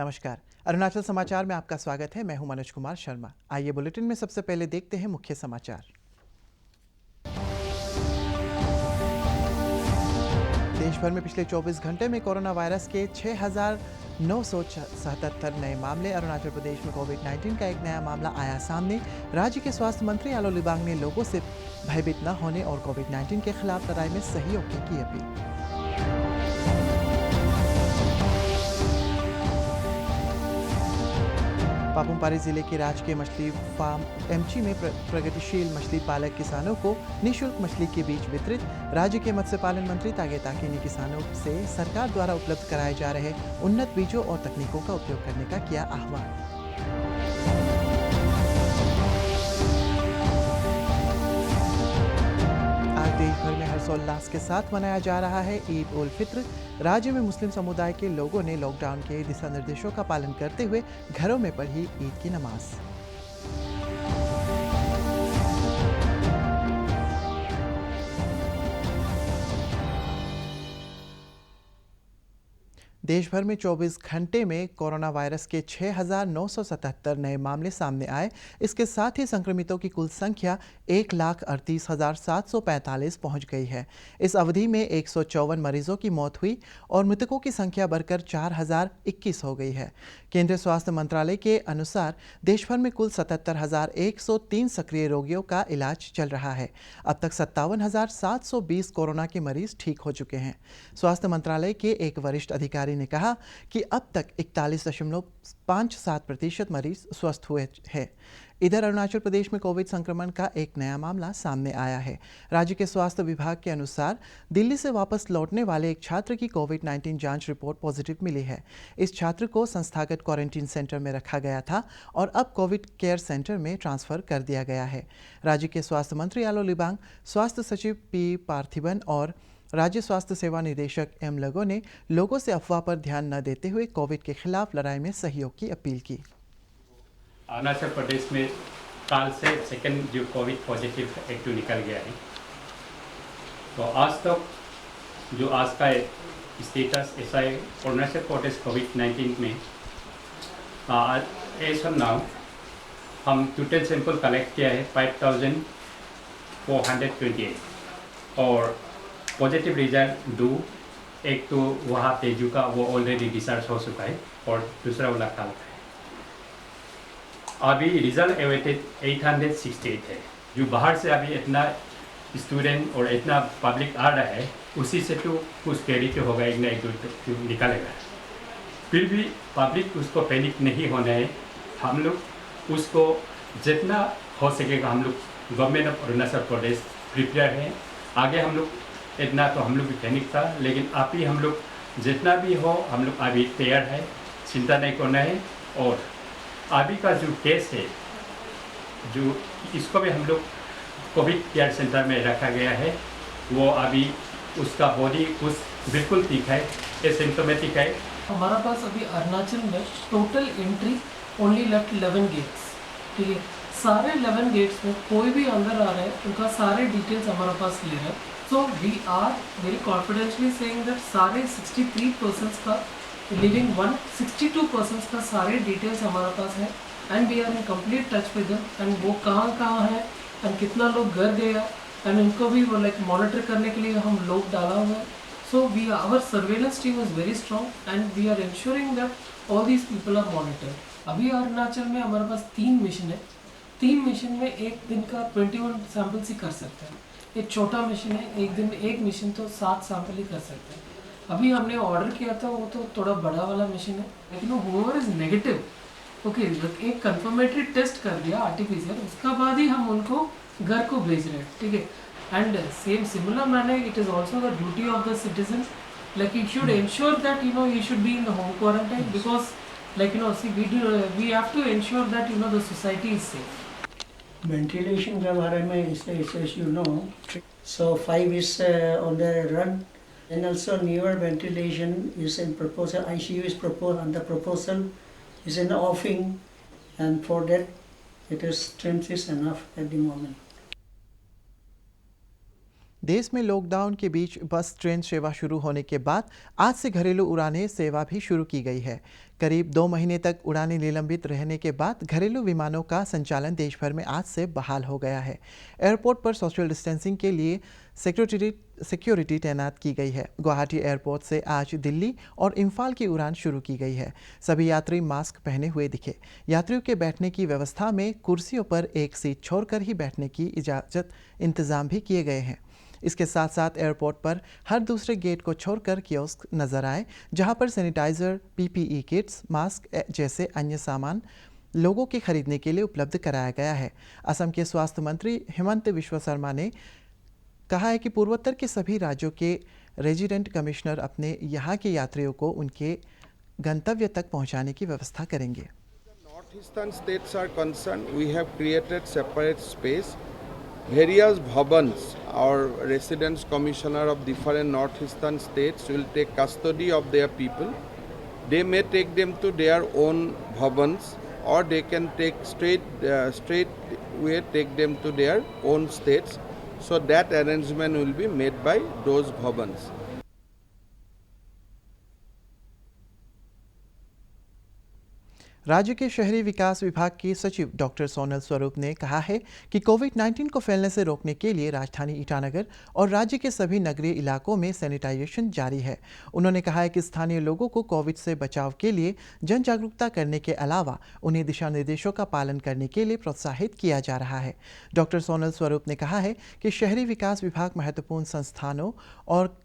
नमस्कार। अरुणाचल समाचार में आपका स्वागत है। मैं हूं मनोज कुमार शर्मा। आइए बुलेटिन में सबसे पहले देखते हैं मुख्य समाचार। देश भर में पिछले 24 घंटे में कोरोना वायरस के 6,977 नए मामले। अरुणाचल प्रदेश में कोविड-19 का एक नया मामला आया सामने। राज्य के स्वास्थ्य मंत्री आलो लिबांग ने लोगों से भयभीत न होने और कोविड-19 के खिलाफ लड़ाई में सहयोग की अपील। पापुम पारे जिले के राजकीय मछली फार्म एमची में प्रगतिशील मछली पालक किसानों को निःशुल्क मछली के बीज वितरित। राज्य के मत्स्य पालन मंत्री तागे ताकी ने किसानों से सरकार द्वारा उपलब्ध कराए जा रहे उन्नत बीजों और तकनीकों का उपयोग करने का किया आह्वान। आज देश भर में हर्षोल्लास के साथ मनाया जा रहा है ईद उल फित्र। राज्य में मुस्लिम समुदाय के लोगों ने लॉकडाउन के दिशा निर्देशों का पालन करते हुए घरों में पढ़ी ईद की नमाज। देश भर में 24 घंटे में कोरोना वायरस के 6,977 नए मामले सामने आए। इसके साथ ही संक्रमितों की कुल संख्या 1,38,745 पहुंच गई है। इस अवधि में 154 मरीजों की मौत हुई और मृतकों की संख्या बढ़कर 4,021 हो गई है। केंद्रीय स्वास्थ्य मंत्रालय के अनुसार देश भर में कुल 77,103 सक्रिय रोगियों का इलाज चल रहा है। अब तक 57,720 कोरोना के मरीज ठीक हो चुके हैं। स्वास्थ्य मंत्रालय के एक वरिष्ठ अधिकारी ने कहा कि अब तक 41.57% मरीज स्वस्थ हुए हैं। इधर अरुणाचल प्रदेश में कोविड संक्रमण का एक नया मामला सामने आया है। राज्य के स्वास्थ्य विभाग के अनुसार दिल्ली से वापस लौटने वाले एक छात्र की कोविड-19 जांच रिपोर्ट पॉजिटिव मिली है। इस छात्र को संस्थागत क्वारंटीन सेंटर में रखा गया था और अब कोविड केयर सेंटर में ट्रांसफर कर दिया गया है। राज्य के स्वास्थ्य मंत्री आलो लिबांग, स्वास्थ्य सचिव पी पार्थिबन और राज्य स्वास्थ्य सेवा निदेशक एम लगो ने लोगों से अफवाह पर ध्यान न देते हुए कोविड के खिलाफ लड़ाई में सहयोग की अपील की। अरुणाचल प्रदेश में काल से सेकंड जो कोविड पॉजिटिव एक्टिव निकल गया है, तो आज तक जो आज का स्टेटस ऐसा है अरुणाचल प्रदेश कोविड-19 में एज ऑफ नाउ हम टोटल सैंपल कलेक्ट किया है 5,428 और पॉजिटिव रिजल्ट 2, एक तो वहाँ तेजू का वो ऑलरेडी डिस्चार्ज हो चुका है और दूसरा वाला काल का है। अभी रिजल्ट एवेटेड 868 है। जो बाहर से अभी इतना स्टूडेंट और इतना पब्लिक आ रहा है, उसी से तो कुछ पैनिक तो होगा, एक ना एक दो तो निकालेगा। फिर भी पब्लिक उसको पैनिक नहीं होना है। हम लोग उसको जितना हो सकेगा हम लोग government of Arunachal Pradesh prepare है। आगे हम लोग इतना तो हम लोग भी पैनिक था, लेकिन अभी हम लोग जितना भी हो हम लोग अभी तैयार है, चिंता नहीं करना है। और अभी का जो केस है, जो इसको भी हम लोग कोविड केयर सेंटर में रखा गया है, वो अभी उसका बॉडी कुछ बिल्कुल ठीक है, एसिम्टोमेटिक है। हमारा पास अभी अरुणाचल में total entry only left 11 gates, ठीक है। सारे 11 गेट्स में कोई भी अंदर आ रहा है, उनका सारे डिटेल्स हमारे पास क्लियर है। So we are very confidently saying that सारे 63 पर्सन्स का लिविंग 162 पर्सन्स का सारे डिटेल्स हमारे पास है and we are in complete touch with them and वो कहाँ है एंड कितना लोग घर गया एंड उनको भी वो लाइक मॉनिटर करने के लिए हम लोग डाला हुआ है। So we our surveillance team is very strong and we are ensuring that all these people are monitored. अभी अरुणाचल में हमारे पास 3 मिशन है। 3 मिशन में एक दिन का 21 सैंपल्स ही कर सकते हैं। एक छोटा मिशन है, एक दिन में एक मिशन तो 7 सैंपल ही कर सकते हैं। अभी हमने ऑर्डर किया था वो तो थोड़ा बड़ा वाला मिशन है, लेकिन वो इज नेगेटिव, ओके, एक कंफर्मेटरी टेस्ट कर दिया आरटीपीसीआर, उसका बाद ही हम उनको घर को भेज रहे हैं, ठीक है। And same similar manner it is also the duty of the citizen, like you should ensure that you should be in the home quarantine because we have to ensure that the society is safe. Ventilation के बारे में so 5 is on the run, and also newer ventilation is in proposal. ICU is proposed, and the proposal is in the offing, and for that it is strength is enough at the moment. देश में lockdown के बीच bus train सेवा शुरू होने के बाद आज से घरेलू उड़ानें सेवा भी शुरू की गई है। करीब 2 महीने तक उड़ानें निलंबित रहने के बाद घरेलू विमानों का संचालन देश भर में आज से बहाल हो गया है। एयरपोर्ट पर सोशल डिस्टेंसिंग के लिए सिक्योरिटी तैनात की गई है। गुवाहाटी एयरपोर्ट से आज दिल्ली और इम्फाल की उड़ान शुरू की गई है। सभी यात्री मास्क पहने हुए दिखे। यात्रियों के बैठने की व्यवस्था में कुर्सियों पर एक सीट छोड़कर ही बैठने की इजाज़त इंतज़ाम भी किए गए हैं। इसके साथ साथ एयरपोर्ट पर हर दूसरे गेट को छोड़कर कियोस्क नजर आए, जहां पर सैनिटाइजर, पीपीई किट्स, मास्क जैसे अन्य सामान लोगों के खरीदने के लिए उपलब्ध कराया गया है। असम के स्वास्थ्य मंत्री हेमंत बिश्व शर्मा ने कहा है कि पूर्वोत्तर के सभी राज्यों के रेजिडेंट कमिश्नर अपने यहाँ के यात्रियों को उनके गंतव्य तक पहुँचाने की व्यवस्था करेंगे। Northeastern states are concerned, we have created separate space. Various bhavans, our residence commissioner of different northeastern states will take custody of their people. They may take them to their own bhavans, or they can take straight way take them to their own states. So that arrangement will be made by those bhavans. राज्य के शहरी विकास विभाग के सचिव doctor Sonal स्वरूप ने कहा है कि कोविड-19 को फैलने से रोकने के लिए राजधानी ईटानगर और राज्य के सभी नगरीय इलाकों में सैनिटाइजेशन जारी है। उन्होंने कहा है कि स्थानीय लोगों को कोविड से बचाव के लिए जन जागरूकता करने के अलावा उन्हें दिशा निर्देशों का पालन करने के लिए प्रोत्साहित किया जा रहा है। डॉक्टर सोनल स्वरूप ने कहा है कि शहरी विकास विभाग महत्वपूर्ण संस्थानों और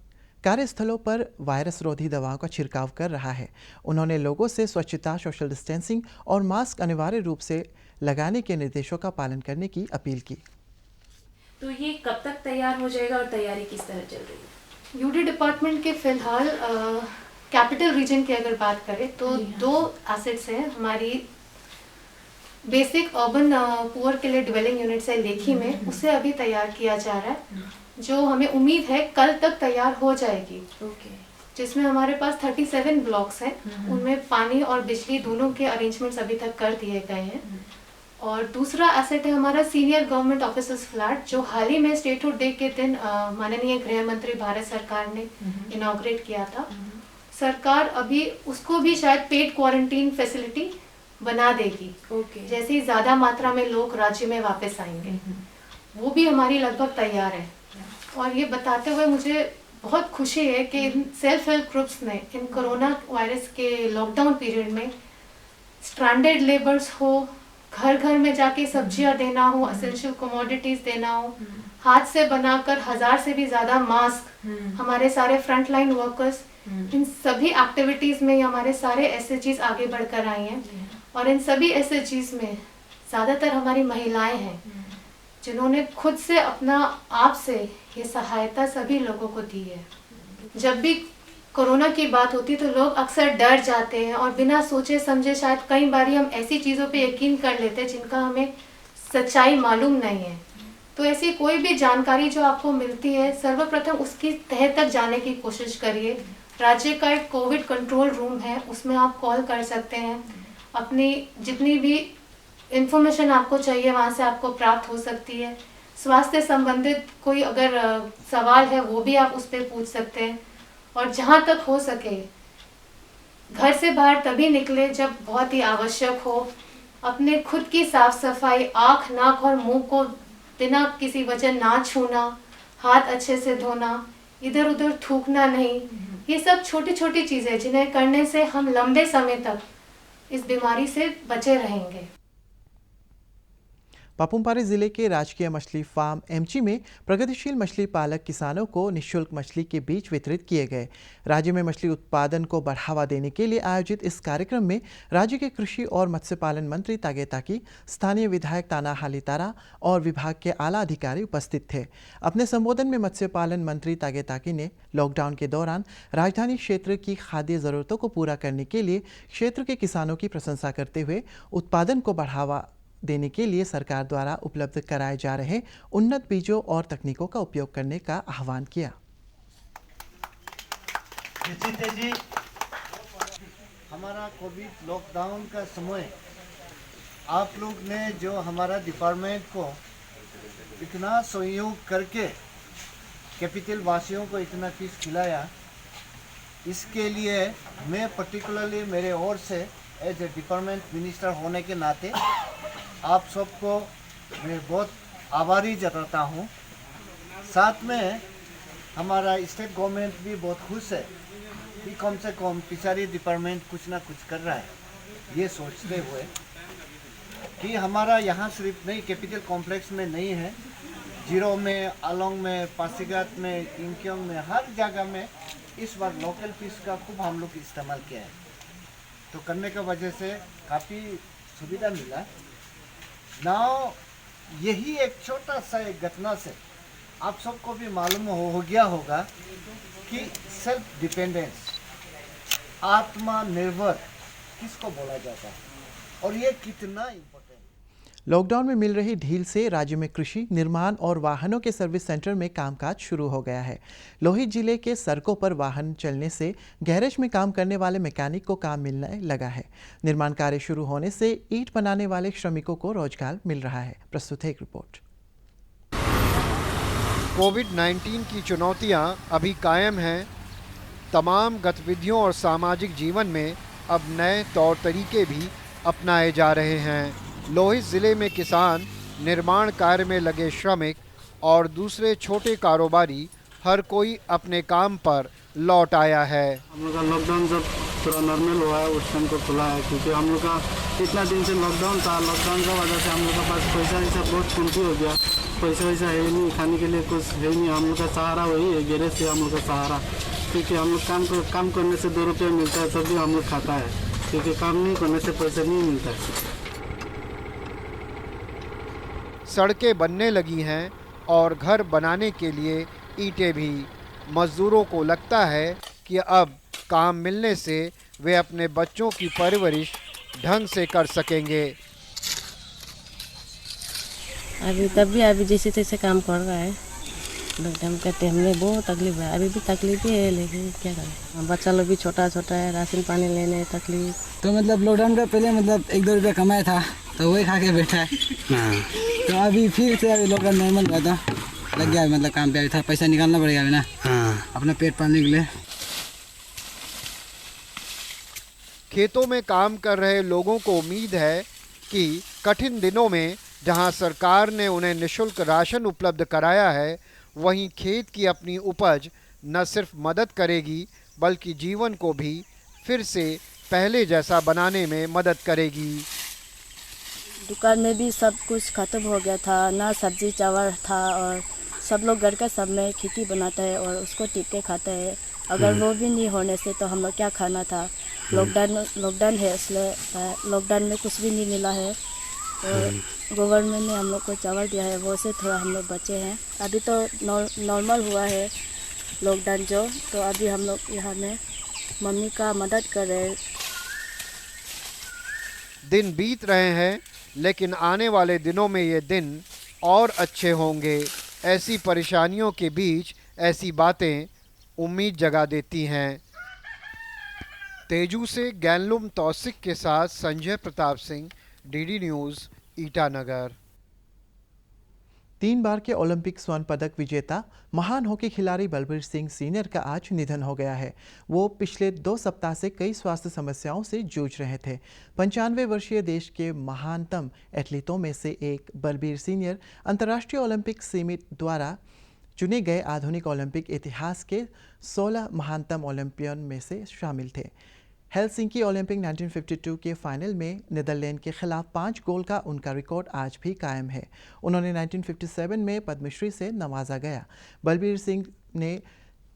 कार्यस्थलों पर वायरस रोधी दवाओं का छिड़काव कर रहा है। उन्होंने लोगों से स्वच्छता, सोशल डिस्टेंसिंग और मास्क अनिवार्य रूप से लगाने के निर्देशों का पालन करने की अपील की। तो ये कब तक तैयार हो जाएगा और तैयारी किस तरह चल रही है? यूडी डिपार्टमेंट के फिलहाल कैपिटल रीजन की अगर बात करें तो 2 एसेट्स हैं हमारी बेसिक अर्बन पुअर के लिए डिवेलिंग यूनिट्स है लेखी में, उसे अभी तैयार किया जा रहा है, जो हमें उम्मीद है कल तक तैयार हो जाएगी। जिसमें हमारे पास 37 ब्लॉक्स हैं, उनमें पानी और बिजली दोनों के अरेंजमेंट्स अभी तक कर दिए गए हैं। और दूसरा एसेट है हमारा सीनियर गवर्नमेंट ऑफिसर्स फ्लैट, जो हाल ही में स्टेटहुड डे के दिन माननीय गृह मंत्री भारत सरकार ने इनॉग्रेट किया था। सरकार अभी उसको भी शायद पेड क्वारंटीन फैसिलिटी बना देगी जैसे ही ज़्यादा मात्रा में लोग राज्य में वापस आएंगे। वो भी हमारी लगभग तैयार है। और ये बताते हुए मुझे बहुत खुशी है कि इन सेल्फ हेल्प ग्रुप्स ने इन कोरोना वायरस के लॉकडाउन पीरियड में स्ट्रैंडेड लेबर्स हो, घर घर में जाके सब्जियां देना हो, एसेंशियल कमोडिटीज देना हो, हाथ से बनाकर 1000 से भी ज़्यादा मास्क, हमारे सारे फ्रंटलाइन वर्कर्स, इन सभी एक्टिविटीज़ में हमारे सारे एसएचजीज आगे बढ़कर आई हैं। और इन सभी एसएचजीज में ज़्यादातर हमारी महिलाएं हैं जिन्होंने खुद से अपना आप से ये सहायता सभी लोगों को दी है। जब भी कोरोना की बात होती तो लोग अक्सर डर जाते हैं और बिना सोचे समझे शायद कई बार हम ऐसी चीज़ों पे यकीन कर लेते हैं जिनका हमें सच्चाई मालूम नहीं है। तो ऐसी कोई भी जानकारी जो आपको मिलती है, सर्वप्रथम उसकी तह तक जाने की कोशिश करिए। राज्य का एक कोविड कंट्रोल रूम है, उसमें आप कॉल कर सकते हैं। अपनी जितनी भी इंफॉर्मेशन आपको चाहिए वहाँ से आपको प्राप्त हो सकती है। स्वास्थ्य संबंधित कोई अगर सवाल है वो भी आप उस पर पूछ सकते हैं। और जहाँ तक हो सके घर से बाहर तभी निकले जब बहुत ही आवश्यक हो। अपने खुद की साफ सफाई, आँख, नाक और मुंह को बिना किसी वजह ना छूना, हाथ अच्छे से धोना, इधर उधर थूकना नहीं, ये सब छोटी छोटी चीज़ें जिन्हें करने से हम लंबे समय तक इस बीमारी से बचे रहेंगे। पापुम-पारे जिले के राजकीय मछली फार्म एमची में प्रगतिशील मछली पालक किसानों को निःशुल्क मछली के बीज वितरित किए गए। राज्य में मछली उत्पादन को बढ़ावा देने के लिए आयोजित इस कार्यक्रम में राज्य के कृषि और मत्स्य पालन मंत्री तागे ताकी, स्थानीय विधायक ताना हाली तारा और विभाग के आला अधिकारी उपस्थित थे। अपने संबोधन में मत्स्य पालन मंत्री तागे ताकी ने लॉकडाउन के दौरान राजधानी क्षेत्र की खाद्य जरूरतों को पूरा करने के लिए क्षेत्र के किसानों की प्रशंसा करते हुए उत्पादन को बढ़ावा देने के लिए सरकार द्वारा उपलब्ध कराए जा रहे उन्नत बीजों और तकनीकों का उपयोग करने का आह्वान किया। जी, हमारा कोविड लॉकडाउन का समय आप लोग ने जो हमारा डिपार्टमेंट को इतना सहयोग करके कैपिटल वासियों को इतना फीस खिलाया, इसके लिए मैं पर्टिकुलरली मेरे ओर से एज ए डिपार्टमेंट मिनिस्टर होने के नाते आप सबको मैं बहुत आभारी जताता हूँ। साथ में हमारा स्टेट गवर्नमेंट भी बहुत खुश है कि कम से कम फिशरी डिपार्टमेंट कुछ ना कुछ कर रहा है, ये सोचते हुए कि हमारा यहाँ सिर्फ नहीं कैपिटल कॉम्प्लेक्स में नहीं है, जीरो में, आलोंग में, पासीघाट में, इंक्योंग में, हर जगह में इस बार लोकल फिश का खूब हम लोग इस्तेमाल किया है। तो करने की वजह से काफ़ी सुविधा मिला। नाउ यही एक छोटा सा एक घटना से आप सबको भी मालूम हो गया होगा कि सेल्फ डिपेंडेंस, आत्मनिर्भर किसको बोला जाता है और ये कितना इम्पोर्टेंट। लॉकडाउन में मिल रही ढील से राज्य में कृषि, निर्माण और वाहनों के सर्विस सेंटर में कामकाज शुरू हो गया है। लोहित जिले के सड़कों पर वाहन चलने से गैरेज में काम करने वाले मैकेनिक को काम मिलने लगा है। निर्माण कार्य शुरू होने से ईंट बनाने वाले श्रमिकों को रोजगार मिल रहा है। प्रस्तुत है एक रिपोर्ट। कोविड-19 की चुनौतियां अभी कायम हैं। तमाम गतिविधियों और सामाजिक जीवन में अब नए तौर तरीके भी अपनाए जा रहे हैं। लोहित ज़िले में किसान, निर्माण कार्य में लगे श्रमिक और दूसरे छोटे कारोबारी हर कोई अपने काम पर लौट आया है। हम लोग का लॉकडाउन जब थोड़ा नॉर्मल हुआ है उस टाइम को खुला है, क्योंकि हम लोग का इतना दिन से लॉकडाउन था। लॉकडाउन की वजह से हम लोग के पास पैसा वैसा बहुत कमती हो गया, पैसा वैसा है नहीं, खाने के लिए कुछ है नहीं। हम लोग का सहारा वही है, गैरेज से हम लोग का सहारा, क्योंकि हम लोग काम करने से 2 रुपये मिलता है तब भी हम लोग खाता है, क्योंकि काम नहीं करने से पैसा नहीं मिलता है। सड़कें बनने लगी हैं और घर बनाने के लिए ईंटें भी। मजदूरों को लगता है कि अब काम मिलने से वे अपने बच्चों की परवरिश ढंग से कर सकेंगे। अभी जैसे तैसे काम कर रहा है। लॉकडाउन के टाइम में बहुत तकलीफ है, अभी भी तकलीफ ही है, लेकिन क्या करें, बच्चा लोग भी छोटा छोटा है, राशन पानी लेने तकलीफ। तो मतलब लॉकडाउन का पहले मतलब 1-2 रुपया कमाया था तो वही खा के बैठा है। तो अभी फिर से अभी लॉकडाउन नॉर्मल हुआ था, लग गया मतलब काम पे, अभी था पैसा निकालना पड़ेगा अभी ना, अपना पेट पालने के लिए। खेतों में काम कर रहे लोगों को उम्मीद है कि कठिन दिनों में जहां सरकार ने उन्हें निःशुल्क राशन उपलब्ध कराया है, वहीं खेत की अपनी उपज न सिर्फ मदद करेगी बल्कि जीवन को भी फिर से पहले जैसा बनाने में मदद करेगी। दुकान में भी सब कुछ खत्म हो गया था, ना सब्जी चावल था, और सब लोग घर का सब में खेती बनाता है और उसको टिप के खाता है। अगर वो भी नहीं होने से तो हम लोग क्या खाना था। लॉकडाउन है, इसलिए लॉकडाउन में कुछ भी नहीं मिला है, तो गवर्नमेंट ने हम लोग को चावल दिया है, वो से थोड़ा हम लोग बचे हैं। अभी तो नॉर्मल हुआ है लॉकडाउन जो, तो अभी हम लोग यहाँ में मम्मी का मदद कर रहे हैं। दिन बीत रहे हैं, लेकिन आने वाले दिनों में ये दिन और अच्छे होंगे। ऐसी परेशानियों के बीच ऐसी बातें उम्मीद जगा देती हैं। तेजू से गैनलुम तौसिक के साथ संजय प्रताप सिंह, डीडी न्यूज़, ईटानगर। 3 बार के ओलंपिक स्वर्ण पदक विजेता महान हॉकी खिलाड़ी बलबीर सिंह सीनियर का आज निधन हो गया है। वो पिछले 2 सप्ताह से कई स्वास्थ्य समस्याओं से जूझ रहे थे। 95 वर्षीय देश के महानतम एथलीटों में से एक बलबीर सीनियर अंतर्राष्ट्रीय ओलंपिक समिति द्वारा चुने गए आधुनिक ओलंपिक इतिहास के 16 महानतम ओलंपियन में से शामिल थे। हेलसिंकी ओलंपिक 1952 के फाइनल में नीदरलैंड के खिलाफ 5 गोल का उनका रिकॉर्ड आज भी कायम है। उन्होंने 1957 में पद्मश्री से नवाजा गया। बलबीर सिंह ने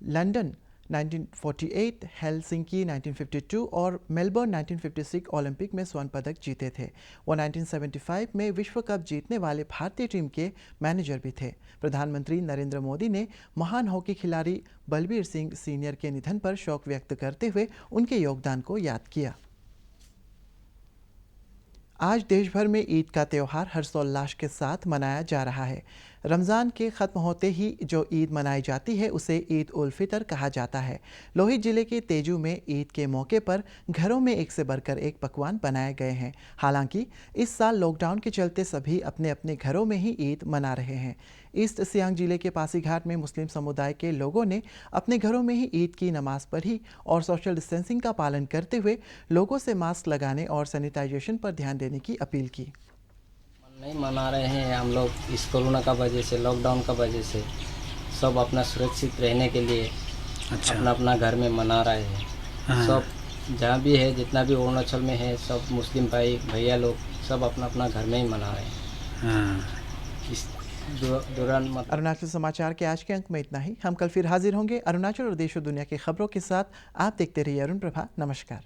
लंदन 1948, हेलसिंकी 1952 और मेलबर्न 1956 ओलंपिक में स्वर्ण पदक जीते थे। वो 1975 में विश्व कप जीतने वाले भारतीय टीम के मैनेजर भी थे। प्रधानमंत्री नरेंद्र मोदी ने महान हॉकी खिलाड़ी बलबीर सिंह सीनियर के निधन पर शोक व्यक्त करते हुए उनके योगदान को याद किया। आज देश भर में ईद का त्यौहार हर्षोल्लास के साथ मनाया जा रहा है। रमज़ान के ख़त्म होते ही जो ईद मनाई जाती है उसे ईद उल फितर कहा जाता है। लोहित जिले के तेजू में ईद के मौके पर घरों में एक से बढ़कर एक पकवान बनाए गए हैं। हालांकि इस साल लॉकडाउन के चलते सभी अपने अपने घरों में ही ईद मना रहे हैं। ईस्ट सियांग जिले के पासीघाट में मुस्लिम समुदाय के लोगों ने अपने घरों में ही ईद की नमाज पढ़ी और सोशल डिस्टेंसिंग का पालन करते हुए लोगों से मास्क लगाने और सैनिटाइजेशन पर ध्यान देने की अपील की। नहीं मना रहे हैं हम लोग, इस कोरोना का वजह से, लॉकडाउन का वजह से सब अपना सुरक्षित रहने के लिए अपना अपना घर में मना रहे हैं। सब जहाँ भी है, जितना भी अरुणाचल में है, सब मुस्लिम भाई भैया लोग सब अपना अपना घर में ही मना रहे हैं। इस दौरान अरुणाचल समाचार के आज के अंक में इतना ही। हम कल फिर हाजिर होंगे अरुणाचल और देश और दुनिया की खबरों के साथ। आप देखते रहिए अरुण प्रभा। नमस्कार।